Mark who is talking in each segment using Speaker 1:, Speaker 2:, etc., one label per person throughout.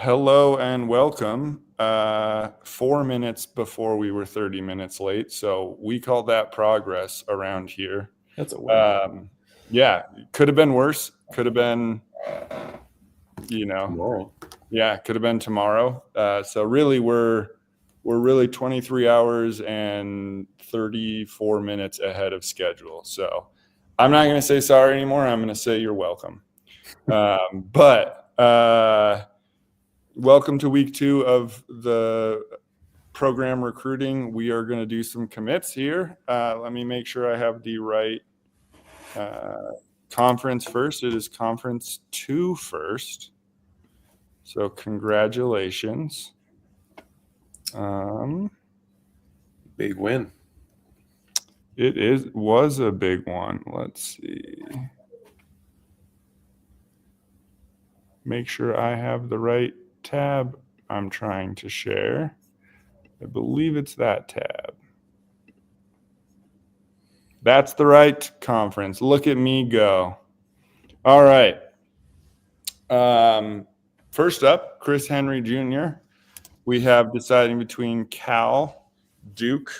Speaker 1: Hello and welcome. 4 minutes before we were 30 minutes late, so we call that progress around here.
Speaker 2: That's a win.
Speaker 1: Yeah, could have been worse. Could have been,
Speaker 2: Tomorrow.
Speaker 1: yeah, could have been tomorrow. So really, we're really 23 hours and 34 minutes ahead of schedule. So I'm not going to say sorry anymore. I'm going to say you're welcome. Welcome to week 2 of the program recruiting. We are going to do some commits here. Let me make sure I have the right conference first. It is conference 2 first. So congratulations.
Speaker 2: Big win.
Speaker 1: It was a big one. Let's see. Make sure I have the right tab I'm trying to share. I believe it's that tab. That's the right conference. Look at me go. All right. First up, Chris Henry Jr. We have deciding between Cal, Duke.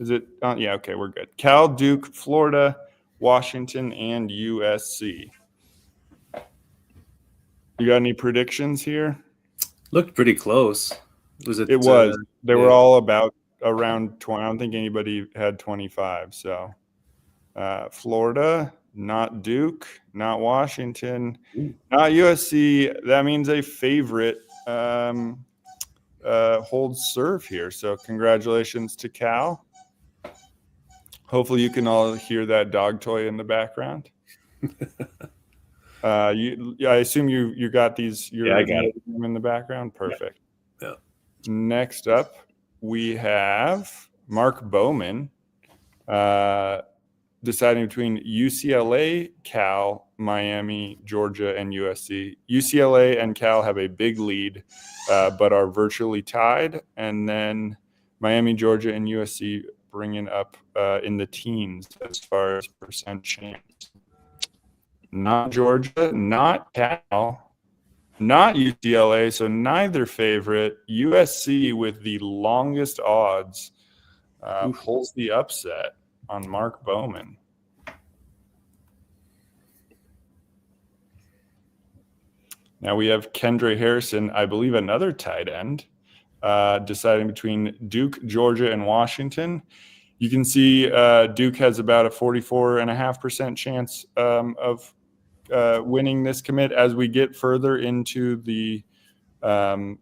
Speaker 1: Is it? Yeah, okay, we're good. Cal, Duke, Florida, Washington, and USC. You got any predictions here?
Speaker 2: Looked pretty close. Was it?
Speaker 1: It was. They were all about around 20. I don't think anybody had 25. So Florida, not Duke, not Washington, not USC. That means a favorite holds serve here. So congratulations to Cal. Hopefully you can all hear that dog toy in the background. I assume you got these.
Speaker 2: I got it
Speaker 1: in the background. Perfect.
Speaker 2: Yeah.
Speaker 1: Next up, we have Mark Bowman deciding between UCLA, Cal, Miami, Georgia, and USC. UCLA and Cal have a big lead, but are virtually tied. And then Miami, Georgia, and USC bringing up in the teens as far as percent chance. Not Georgia, not Cal, not UCLA, so neither favorite. USC with the longest odds pulls the upset on Mark Bowman. Now we have Kendra Harrison, I believe another tight end, deciding between Duke, Georgia, and Washington. You can see Duke has about a 44.5% chance of winning this commit. As we get further into the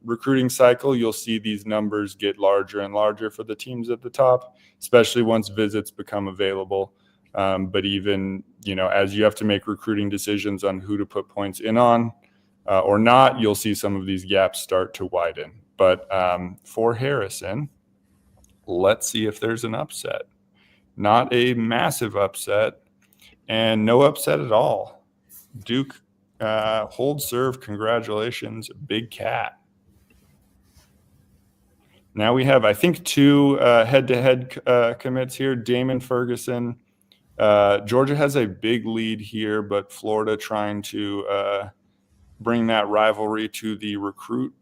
Speaker 1: recruiting cycle, you'll see these numbers get larger and larger for the teams at the top, especially once visits become available. But even, as you have to make recruiting decisions on who to put points in on or not, you'll see some of these gaps start to widen. But for Harrison, let's see if there's an upset. Not a massive upset and no upset at all. Duke hold serve. Congratulations, Big Cat. Now we have, I think, 2 head-to-head commits here. Damon Ferguson. Georgia has a big lead here, but Florida trying to bring that rivalry to the recruit.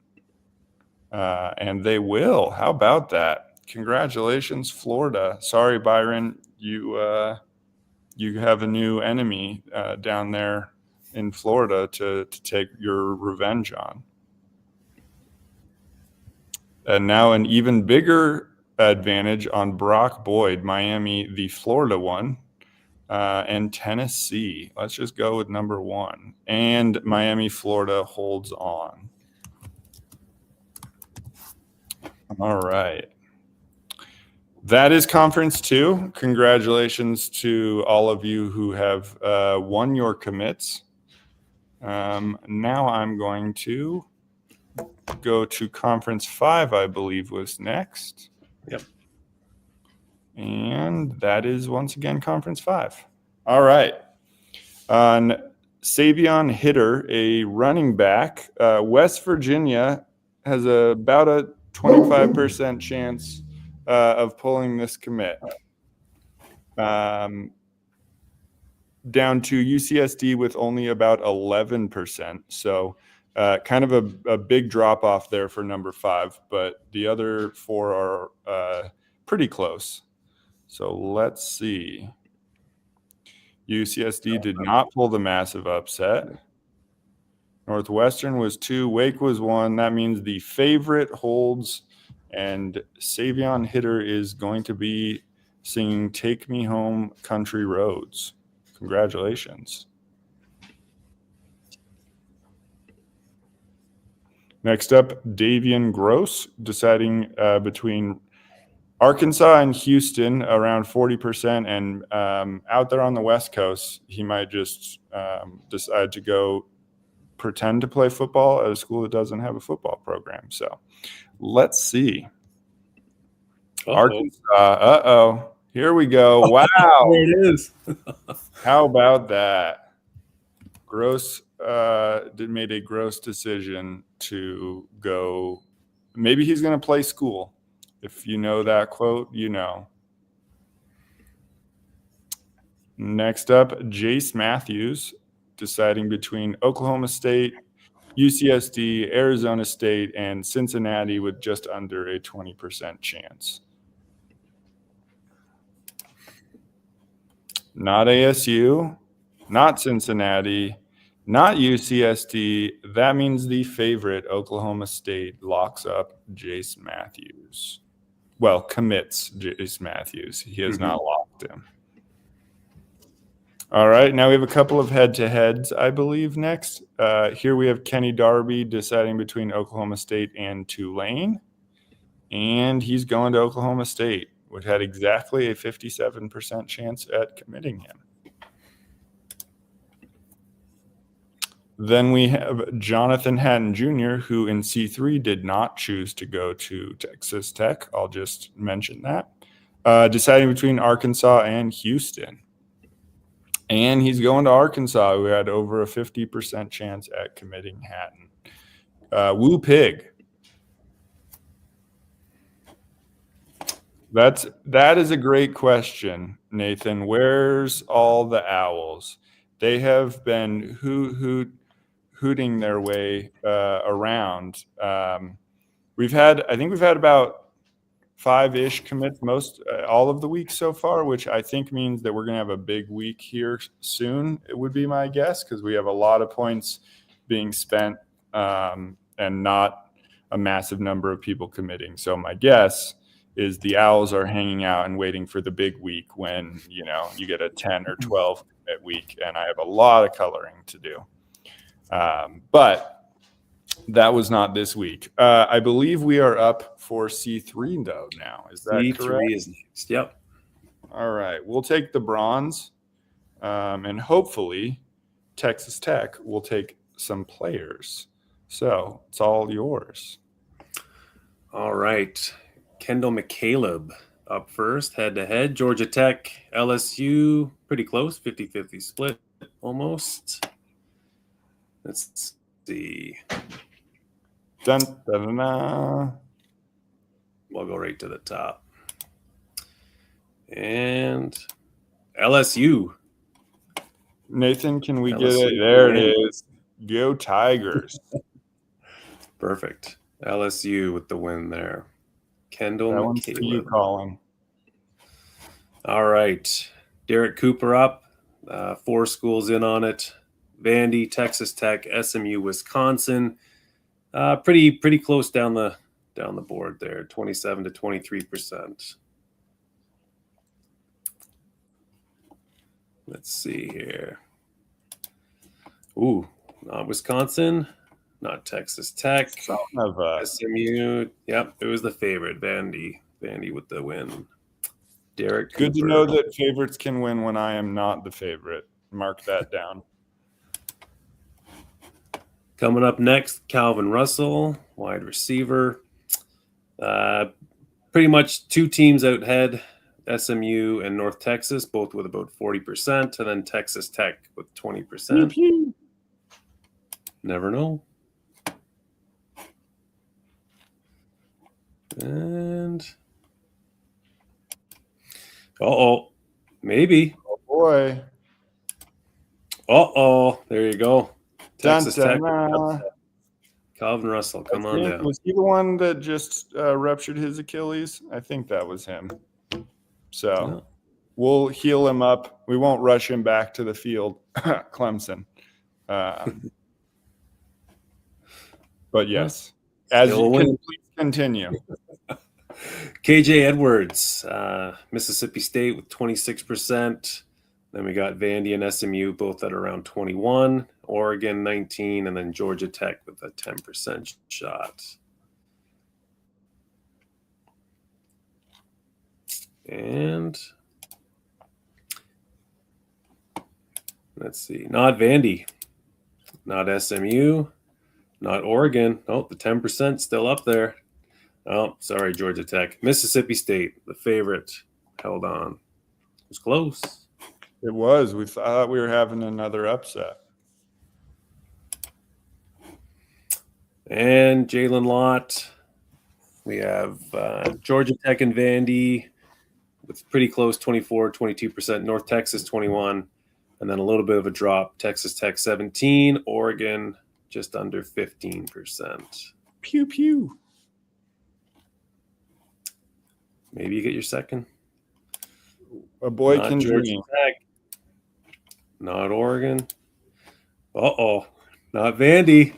Speaker 1: And they will. How about that? Congratulations, Florida. Sorry, Byron. You have a new enemy down there in Florida to take your revenge on. And now an even bigger advantage on Brock Boyd, Miami, the Florida one, and Tennessee. Let's just go with number 1. And Miami, Florida holds on. All right. That is conference 2. Congratulations to all of you who have won your commits. Now I'm going to go to conference 5, I believe was next.
Speaker 2: Yep.
Speaker 1: And that is once again conference 5. All right. On Savion Hitter, a running back, West Virginia has about a 25% chance of pulling this commit. Down to UCSD with only about 11%. So Kind of a big drop off there for number 5, but the other 4 are pretty close. So let's see. UCSD did not pull the massive upset. Northwestern was 2, Wake was 1. That means the favorite holds, and Savion Hitter is going to be singing Take Me Home Country Roads. Congratulations. Next up, Davian Gross, deciding between Arkansas and Houston, around 40%. And out there on the West Coast, he might just decide to go pretend to play football at a school that doesn't have a football program. So let's see. Arkansas, here we go. Wow.
Speaker 2: There it is.
Speaker 1: How about that? Gross made a gross decision to go. Maybe he's going to play school. If you know that quote, you know. Next up, Jace Matthews, deciding between Oklahoma State, UCSD, Arizona State, and Cincinnati with just under a 20% chance. Not ASU, not Cincinnati, not UCSD. That means the favorite, Oklahoma State, locks up Jace Matthews. Well, commits Jace Matthews. He has not locked him. All right, now we have a couple of head-to-heads, I believe, next. Here we have Kenny Darby deciding between Oklahoma State and Tulane. And he's going to Oklahoma State, which had exactly a 57% chance at committing him. Then we have Jonathan Hatton Jr., who in C3 did not choose to go to Texas Tech. I'll just mention that. Deciding between Arkansas and Houston. And he's going to Arkansas, who had over a 50% chance at committing Hatton. Woo Pig. That is a great question, Nathan. Where's all the Owls? They have been hooting their way around. I think we've had about 5-ish commits all of the week so far, which I think means that we're going to have a big week here soon. It would be my guess, because we have a lot of points being spent and not a massive number of people committing. So my guess is the Owls are hanging out and waiting for the big week when, you get a 10 or 12 commit week, and I have a lot of coloring to do. But that was not this week. I believe we are up for C3 though now. Is that
Speaker 2: C3
Speaker 1: correct?
Speaker 2: is next. Yep.
Speaker 1: All right. We'll take the bronze, and hopefully Texas Tech will take some players. So it's all yours.
Speaker 2: All right. Kendall McCaleb up first, head-to-head. Georgia Tech, LSU, pretty close, 50-50 split almost. Let's see.
Speaker 1: Dun, dun, dun, dun.
Speaker 2: We'll go right to the top. And LSU.
Speaker 1: Nathan, can we
Speaker 2: LSU.
Speaker 1: get it? There it is. Go Tigers.
Speaker 2: Perfect. LSU with the win there. Kendall
Speaker 1: That one's for you,
Speaker 2: McCaleb.
Speaker 1: Colin.
Speaker 2: All right. Derek Cooper up. 4 schools in on it. Vandy, Texas Tech, SMU, Wisconsin. Pretty close down the board there. 27 to 23%. Let's see here. Ooh, not Wisconsin, not Texas Tech. SMU. Yep, it was the favorite. Vandy with the win. Derek Cooper.
Speaker 1: Good to know that favorites can win when I am not the favorite. Mark that down.
Speaker 2: Coming up next, Calvin Russell, wide receiver. Pretty much 2 teams out ahead, SMU and North Texas, both with about 40%, and then Texas Tech with 20%. Never know. And maybe.
Speaker 1: Oh boy.
Speaker 2: There you go.
Speaker 1: Dun,
Speaker 2: Texas
Speaker 1: dun,
Speaker 2: Tech.
Speaker 1: dun.
Speaker 2: Calvin Russell, come
Speaker 1: I
Speaker 2: on
Speaker 1: think,
Speaker 2: down.
Speaker 1: was he the one that just ruptured his Achilles? I think that was him. So
Speaker 2: Yeah.
Speaker 1: we'll heal him up. We won't rush him back to the field, Clemson. But yes, as
Speaker 2: Still a
Speaker 1: you
Speaker 2: win.
Speaker 1: can please continue.
Speaker 2: KJ Edwards, Mississippi State with 26%. Then we got Vandy and SMU both at around 21, Oregon 19, and then Georgia Tech with a 10% shot. And let's see, not Vandy, not SMU, not Oregon. Oh, the 10% still up there. Oh, sorry, Georgia Tech. Mississippi State, the favorite, held on. It was close.
Speaker 1: It was. We thought we were having another upset.
Speaker 2: And Jalen Lott. We have Georgia Tech and Vandy with pretty close 24, 22%. North Texas 21. And then a little bit of a drop. Texas Tech 17. Oregon just under 15%.
Speaker 1: Pew, pew.
Speaker 2: Maybe you get your second.
Speaker 1: A boy
Speaker 2: Not
Speaker 1: can
Speaker 2: Georgia
Speaker 1: dream.
Speaker 2: Tech. Not Oregon. Uh-oh. Not Vandy.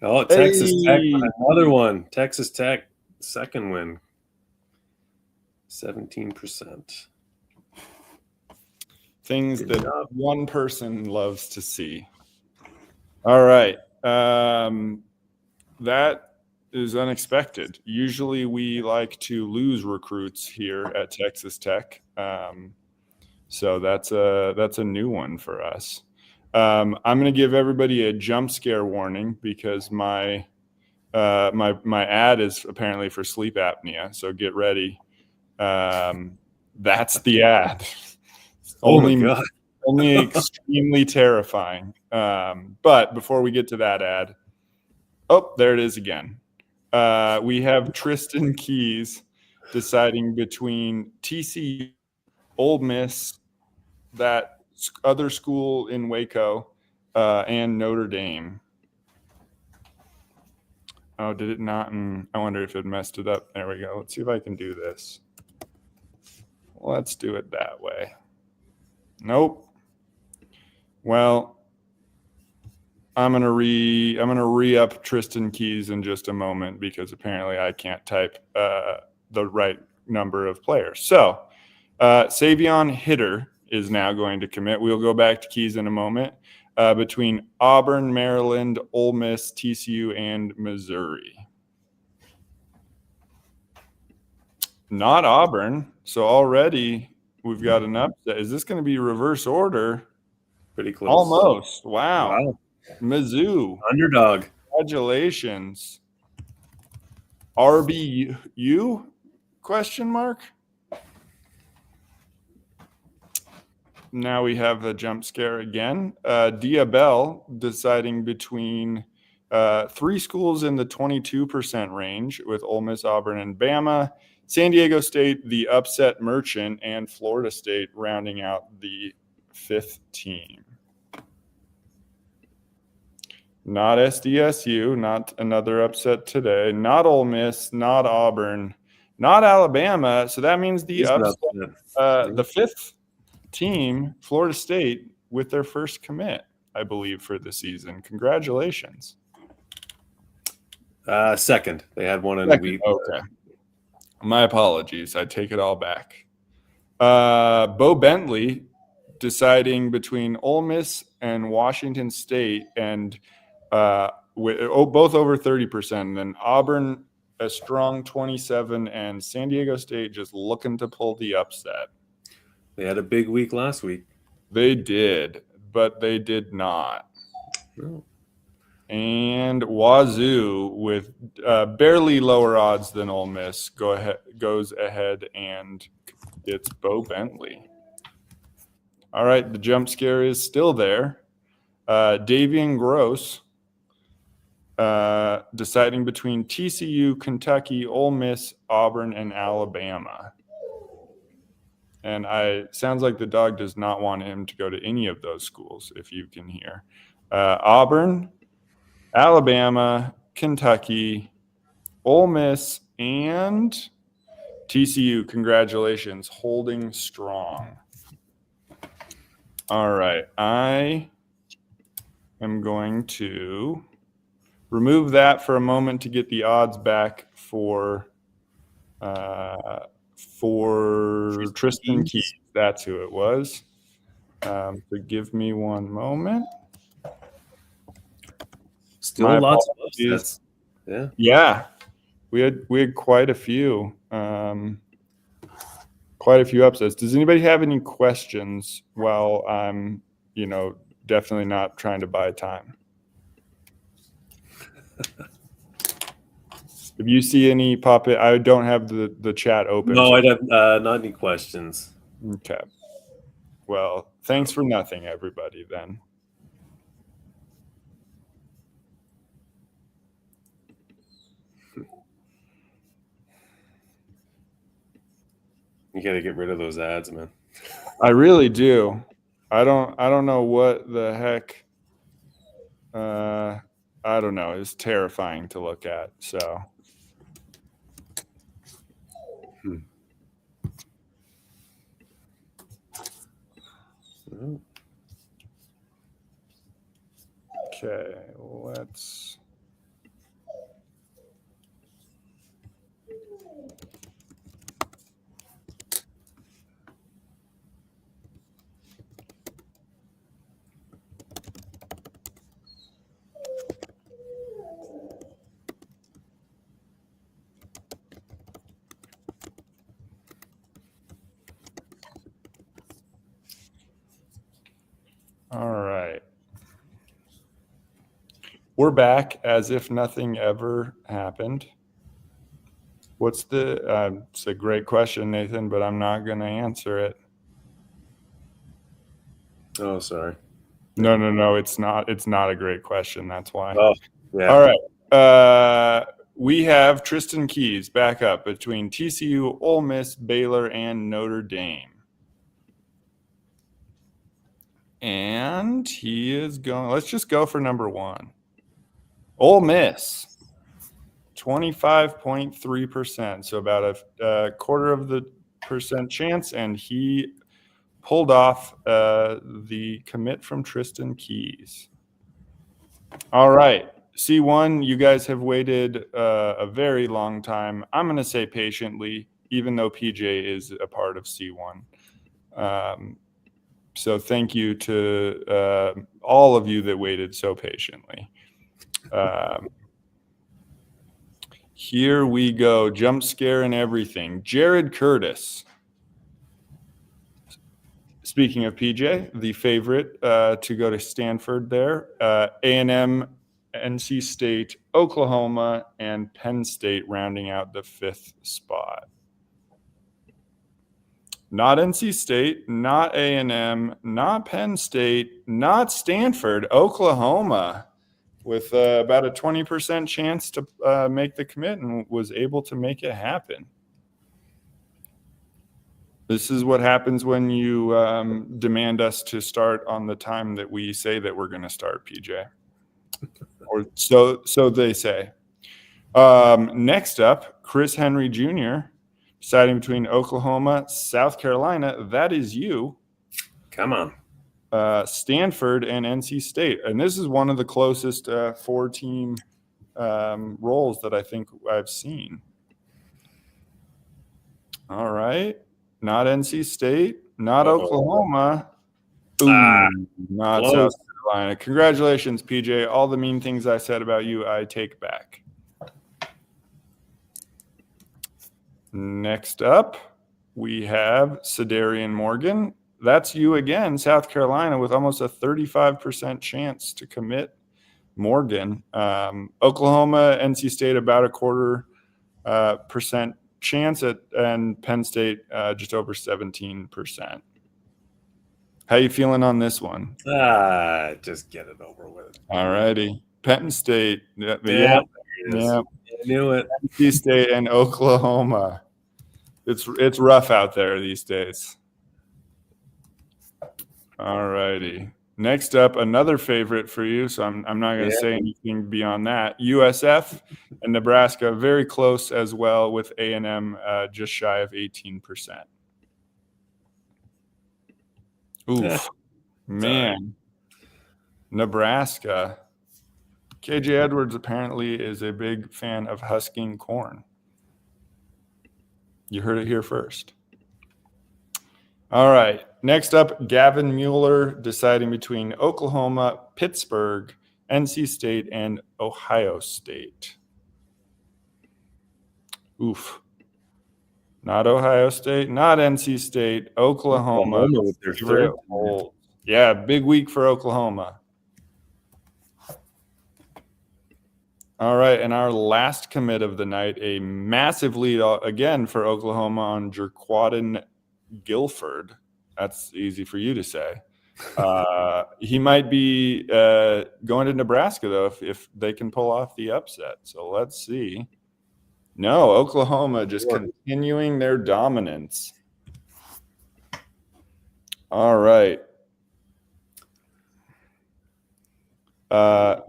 Speaker 2: Oh, Texas Tech, another one. Texas Tech, second win. 17%.
Speaker 1: Things
Speaker 2: Good
Speaker 1: that
Speaker 2: job.
Speaker 1: one person loves to see. All right. That is unexpected. Usually we like to lose recruits here at Texas Tech. So that's a new one for us. I'm going to give everybody a jump scare warning because my ad is apparently for sleep apnea. So get ready. That's the ad.
Speaker 2: Oh my God.
Speaker 1: Only extremely terrifying. But before we get to that ad, oh, there it is again. We have Tristan Keys deciding between TCU, Ole Miss, that other school in Waco, and Notre Dame. Oh, did it not? I wonder if it messed it up. There we go. Let's see if I can do this. Let's do it that way. Nope. Well, I'm gonna re-up Tristan Keys in just a moment because apparently I can't type the right number of players. So Savion Hitter is now going to commit. We'll go back to Keys in a moment. Between Auburn, Maryland, Ole Miss, TCU, and Missouri. Not Auburn. So already we've got an upset. Is this going to be reverse order?
Speaker 2: Pretty close.
Speaker 1: Almost. Wow.
Speaker 2: Wow.
Speaker 1: Mizzou.
Speaker 2: Underdog.
Speaker 1: Congratulations. RBU? Question mark. Now we have a jump scare again. Diabel deciding between three schools in the 22% range with Ole Miss, Auburn, and Bama. San Diego State, the upset merchant, and Florida State rounding out the fifth team. Not SDSU, not another upset today. Not Ole Miss, not Auburn, not Alabama. So that means the upset, the fifth team, Florida State, with their first commit, I believe, for the season. Congratulations.
Speaker 2: Second. They had one in a week.
Speaker 1: Okay. My apologies. I take it all back. Bo Bentley deciding between Ole Miss and Washington State, and both over 30%. And then Auburn, a strong 27%, and San Diego State just looking to pull the upset.
Speaker 2: They had a big week last week.
Speaker 1: They did, but they did not.
Speaker 2: No.
Speaker 1: And Wazoo, with barely lower odds than Ole Miss, goes ahead and gets Bo Bentley. All right, the jump scare is still there. Davian Gross deciding between TCU, Kentucky, Ole Miss, Auburn, and Alabama. And sounds like the dog does not want him to go to any of those schools, if you can hear. Auburn, Alabama, Kentucky, Ole Miss, and TCU. Congratulations, holding strong. All right, I am going to remove that for a moment to get the odds back for Tristan Keys. That's who it was. So give me one moment.
Speaker 2: Still
Speaker 1: My
Speaker 2: lots of
Speaker 1: apologies.
Speaker 2: upsets. Yeah.
Speaker 1: Yeah, we had quite a few. Quite a few upsets. Does anybody have any questions while I'm, definitely not trying to buy time? If you see any pop it, I don't have the chat open.
Speaker 2: No,
Speaker 1: so-
Speaker 2: I have not any questions.
Speaker 1: Okay. Well, thanks for nothing, everybody, then.
Speaker 2: You got to get rid of those ads, man.
Speaker 1: I really do. I don't know what the heck. I don't know. It's terrifying to look at. So. Okay, let's. All right. We're back as if nothing ever happened. What's the, it's a great question, Nathan, but I'm not going to answer it.
Speaker 2: Oh, sorry.
Speaker 1: No, it's not. It's not a great question. That's why.
Speaker 2: Oh, yeah.
Speaker 1: All right. We have Tristan Keys back up between TCU, Ole Miss, Baylor, and Notre Dame. And he is going, let's just go for number one. Ole Miss, 25.3%. So about a quarter of the percent chance. And he pulled off the commit from Tristan Keys. All right. C1, you guys have waited a very long time. I'm going to say patiently, even though PJ is a part of C1. So thank you to all of you that waited so patiently. Here we go. Jump scare and everything. Jared Curtis. Speaking of PJ, the favorite to go to Stanford there. A&M, NC State, Oklahoma, and Penn State rounding out the fifth spot. Not NC State, not A&M, not Penn State, not Stanford, Oklahoma, with about a 20% chance to make the commit and was able to make it happen. This is what happens when you demand us to start on the time that we say that we're going to start, PJ. Or so they say. Next up, Chris Henry Jr., deciding between Oklahoma, South Carolina. That is you.
Speaker 2: Come on.
Speaker 1: Stanford and NC State. And this is one of the closest four-team rolls that I think I've seen. All right. Not NC State, not Oklahoma. Ooh, not
Speaker 2: close.
Speaker 1: South Carolina. Congratulations, PJ. All the mean things I said about you, I take back. Next up, we have Sedarian Morgan. That's you again, South Carolina, with almost a 35% chance to commit Morgan. Oklahoma, NC State, about a quarter percent chance and Penn State just over 17%. How you feeling on this one?
Speaker 2: Just get it over with.
Speaker 1: All righty. Penn State. Yeah.
Speaker 2: I knew it.
Speaker 1: NC State and Oklahoma. It's rough out there these days. All righty. Next up, another favorite for you. So I'm not going to say anything beyond that. USF and Nebraska, very close as well, with A&M just shy of 18%. Oof, man. Nebraska. KJ Edwards apparently is a big fan of husking corn. You heard it here first. All right. Next up, Gavin Mueller deciding between Oklahoma, Pittsburgh, NC State, and Ohio State. Oof. Not Ohio State, not NC State, Oklahoma
Speaker 2: with their third.
Speaker 1: Yeah, big week for Oklahoma. All right, and our last commit of the night, a massive lead again for Oklahoma on Jerquadden Guilford. That's easy for you to say. He might be going to Nebraska, though, if they can pull off the upset. So let's see. No, Oklahoma just continuing their dominance. All right.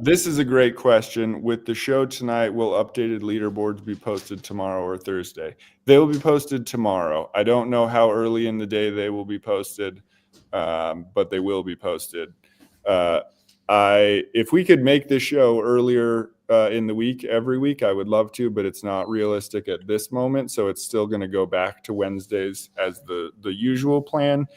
Speaker 1: This is a great question. With the show tonight, will updated leaderboards be posted tomorrow or Thursday? They will be posted tomorrow. I don't know how early in the day they will be posted, but they will be posted. If we could make this show earlier in the week, every week, I would love to, but it's not realistic at this moment. So it's still going to go back to Wednesdays as the usual plan.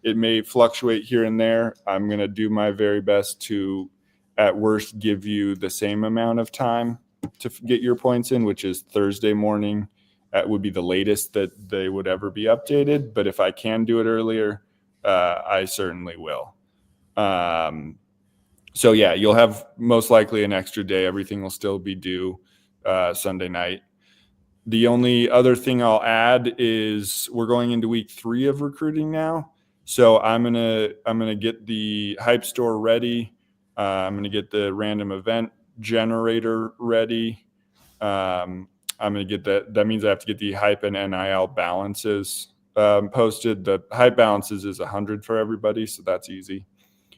Speaker 1: It may fluctuate here and there. I'm going to do my very best to, at worst, give you the same amount of time to get your points in, which is Thursday morning. That would be the latest that they would ever be updated. But if I can do it earlier, I certainly will. So yeah, you'll have most likely an extra day. Everything will still be due Sunday night. The only other thing I'll add is we're going into week 3 of recruiting now. So I'm gonna get the hype store ready. I'm gonna get the random event generator ready. I'm gonna get that. That means I have to get the hype and NIL balances posted. The hype balances is 100 for everybody, so that's easy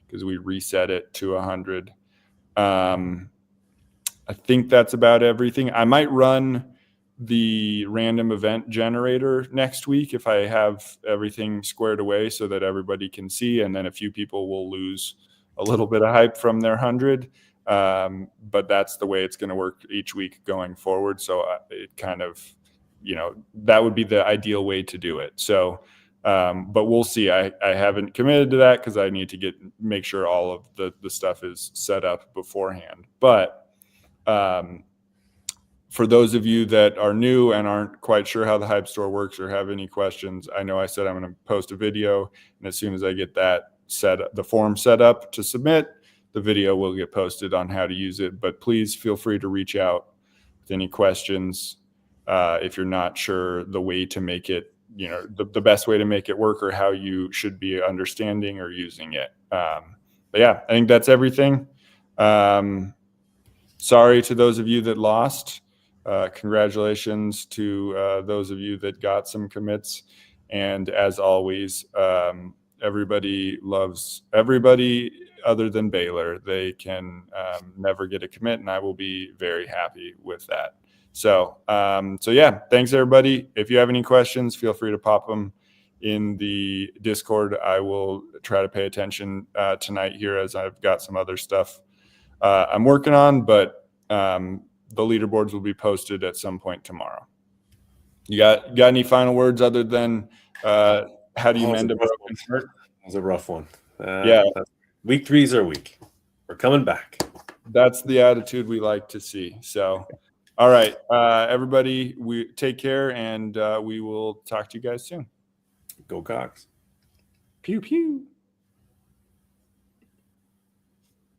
Speaker 1: because we reset it to 100. I think that's about everything. I might run the random event generator next week if I have everything squared away so that everybody can see, and then a few people will lose a little bit of hype from their 100. But that's the way it's going to work each week going forward. So it kind of, that would be the ideal way to do it. So, but we'll see. I haven't committed to that because I need to make sure all of the stuff is set up beforehand. But for those of you that are new and aren't quite sure how the Hype Store works or have any questions, I know I said I'm going to post a video, and as soon as I get that the form set up to submit, the video will get posted on how to use it. But please feel free to reach out with any questions if you're not sure the way to make it, the best way to make it work or how you should be understanding or using it. But yeah, I think that's everything. Sorry to those of you that lost. Congratulations to those of you that got some commits. And as always, everybody loves everybody other than Baylor. They can never get a commit, and I will be very happy with that. So yeah, thanks everybody. If you have any questions, feel free to pop them in the Discord. I will try to pay attention tonight here as I've got some other stuff I'm working on, but the leaderboards will be posted at some point tomorrow. You got any final words other than how do you mend a broken heart?
Speaker 2: That was a rough one.
Speaker 1: Yeah.
Speaker 2: Week 3 is our week. We're coming back.
Speaker 1: That's the attitude we like to see. So, all right, everybody, we take care, and we will talk to you guys soon.
Speaker 2: Go Cox.
Speaker 1: Pew, pew.